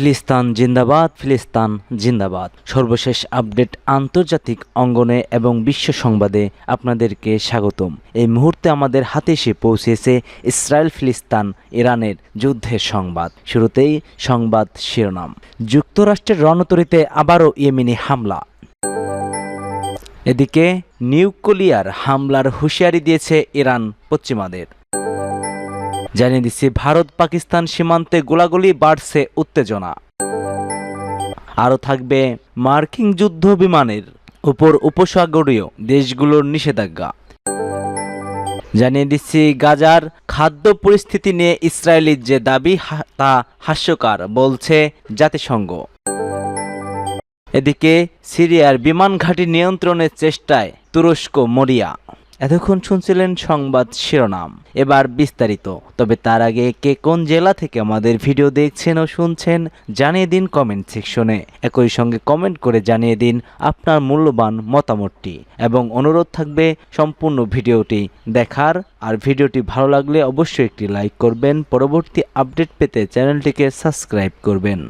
ফিলিস্তিন জিন্দাবাদ, ফিলিস্তিন জিন্দাবাদ। সর্বশেষ আপডেট আন্তর্জাতিক অঙ্গনে এবং বিশ্ব সংবাদে আপনাদেরকে স্বাগতম। এই মুহূর্তে আমাদের হাতে এসে পৌঁছেছে ইসরায়েল ফিলিস্তিন ইরানের যুদ্ধের সংবাদ। শুরুতেই সংবাদ শিরোনাম। যুক্তরাষ্ট্রের রণতরীতে আবারও ইয়েমেনি হামলা। এদিকে নিউক্লিয়ার হামলার হুঁশিয়ারি দিয়েছে ইরান পশ্চিমাদের। জানিয়ে দিচ্ছি, ভারত পাকিস্তান সীমান্তে গোলাগুলি বাড়ছে উত্তেজনা। আরও থাকবে মার্কিন যুদ্ধ বিমানের উপর উপসাগরীয় দেশগুলোর নিষেধাজ্ঞা। জানিয়ে দিচ্ছি, গাজার খাদ্য পরিস্থিতি নিয়ে ইসরায়েলের যে দাবি তা হাস্যকর বলছে জাতিসংঘ। এদিকে সিরিয়ার বিমান ঘাঁটি নিয়ন্ত্রণের চেষ্টায় তুরস্ক মরিয়া। এতক্ষণ শুনছিলেন সংবাদ শিরোনাম, এবার বিস্তারিত। তবে তার আগে কে কোন জেলা থেকে আমাদের ভিডিও দেখছেন ও শুনছেন জানিয়ে দিন কমেন্ট সেকশনে। একই সঙ্গে কমেন্ট করে জানিয়ে দিন আপনার মূল্যবান মতামতটি এবং অনুরোধ থাকবে সম্পূর্ণ ভিডিওটি দেখার। আর ভিডিওটি ভালো লাগলে অবশ্যই একটি লাইক করবেন। পরবর্তী আপডেট পেতে চ্যানেলটিকে সাবস্ক্রাইব করবেন।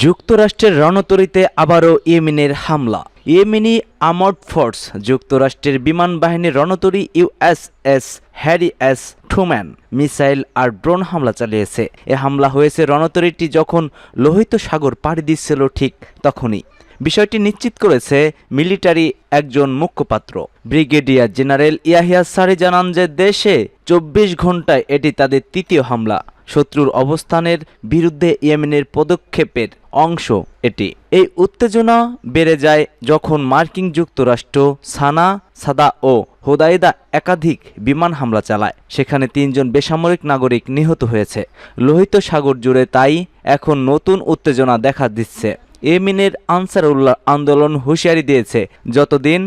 যুক্তরাষ্ট্রের রণতরীতে আবারও ইয়েমেনের হামলা। ইয়েমেনি আর্মড ফোর্স যুক্তরাষ্ট্রের বিমান বাহিনীর রণতরী USS Harry S Truman missile আর ড্রোন হামলা চালিয়েছে। এ হামলা হয়েছে রণতরীটি যখন লোহিত সাগর পাড়ি দিচ্ছিল ঠিক তখনই। বিষয়টি নিশ্চিত করেছে মিলিটারি একজন মুখপাত্র। ব্রিগেডিয়ার জেনারেল ইয়াহিয়া সারি জানান যে দেশে 24 ঘন্টায় এটি তাদের তৃতীয় হামলা। শত্রুর অবস্থানের বিরুদ্ধে ইয়েমেনের পদক্ষেপের অংশ এটি। এই উত্তেজনা বেড়ে যায় যখন মার্কিন যুক্তরাষ্ট্র সানা, সাদা ও হোদাইদা একাধিক বিমান হামলা চালায়। সেখানে 3 জন বেসামরিক নাগরিক নিহত হয়েছে। লোহিত সাগর জুড়ে তাই এখন নতুন উত্তেজনা দেখা দিচ্ছে। ইয়েমেনের আনসারুল্লাহ আন্দোলন হুঁশিয়ারি দিয়েছে, যতদিন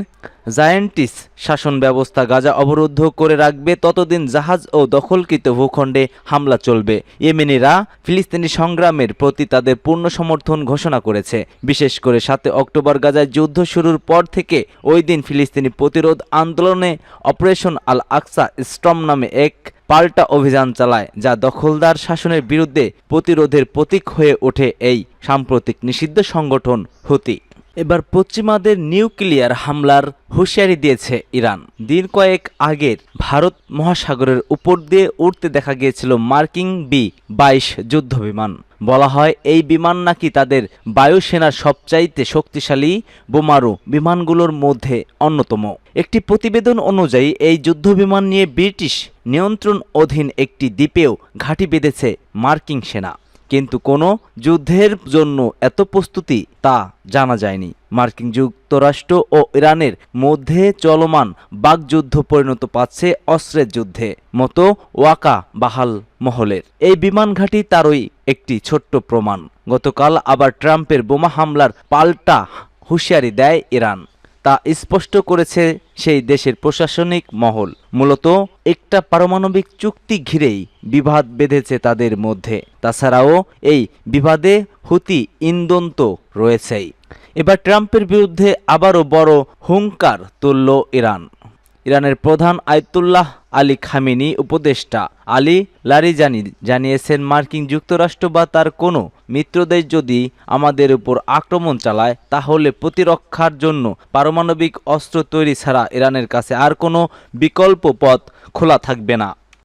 জায়েন্টিস শাসন ব্যবস্থা গাজা অবরুদ্ধ করে রাখবে ততদিন জাহাজ ও দখলকৃত ভূখণ্ডে হামলা চলবে। ইয়েমেনিরা ফিলিস্তিনি সংগ্রামের প্রতি তাদের পূর্ণ সমর্থন ঘোষণা করেছে। বিশেষ করে 7 অক্টোবর গাজায় যুদ্ধ শুরুর পর থেকে ওই দিন ফিলিস্তিনি প্রতিরোধ আন্দোলনে অপারেশন আল আকসা স্টর্ম নামে এক পাল্টা অভিযান চালায়, যা দখলদার শাসনের বিরুদ্ধে প্রতিরোধের প্রতীক হয়ে ওঠে এই সাম্প্রতিক নিষিদ্ধ সংগঠন হুতি। এবার পশ্চিমাদের নিউক্লিয়ার হামলার হুঁশিয়ারি দিয়েছে ইরান। দিন কয়েক আগের ভারত মহাসাগরের উপর দিয়ে উড়তে দেখা গিয়েছিল মার্কিন B-22 যুদ্ধ বিমান। বলা হয় এই বিমান নাকি তাদের বায়ুসেনার সবচাইতে শক্তিশালী বোমারু বিমানগুলোর মধ্যে অন্যতম। একটি প্রতিবেদন অনুযায়ী এই যুদ্ধ বিমান নিয়ে ব্রিটিশ নিয়ন্ত্রণ অধীন একটি দ্বীপেও ঘাঁটি বেঁধেছে মার্কিন সেনা। কিন্তু কোনো যুদ্ধের জন্য এত প্রস্তুতি তা জানা যায়নি। মার্কিন যুক্তরাষ্ট্র ও ইরানের মধ্যে চলমান বাকযুদ্ধ পরিণত পাচ্ছে অস্ত্রের যুদ্ধে মতো ওয়াকা বাহাল মহলের। এই বিমান ঘাঁটি তারই একটি ছোট্ট প্রমাণ। গতকাল আবার ট্রাম্পের বোমা হামলার পাল্টা হুঁশিয়ারি দেয় ইরান। তা স্পষ্ট করেছে সেই দেশের প্রশাসনিক মহল। মূলত একটা পারমাণবিক চুক্তি ঘিরেই বিবাদ বেঁধেছে তাদের মধ্যে। তাছাড়াও এই বিবাদে হুতি ইন্ধন তো রয়েছেই। এবার ট্রাম্পের বিরুদ্ধে আবারও বড় হুঙ্কার তুলল ইরান। ইরানের প্রধান আয়াতুল্লাহ আলী খামেনি উপদেষ্টা আলী লারিজানি জানিয়েছেন, মার্কিন যুক্তরাষ্ট্র বা তার কোনো মিত্রদেশ যদি আমাদের উপর আক্রমণ চালায় তাহলে প্রতিরক্ষার জন্য পারমাণবিক অস্ত্র তৈরি ছাড়া ইরানের কাছে আর কোনো বিকল্প পথ খোলা থাকবে না।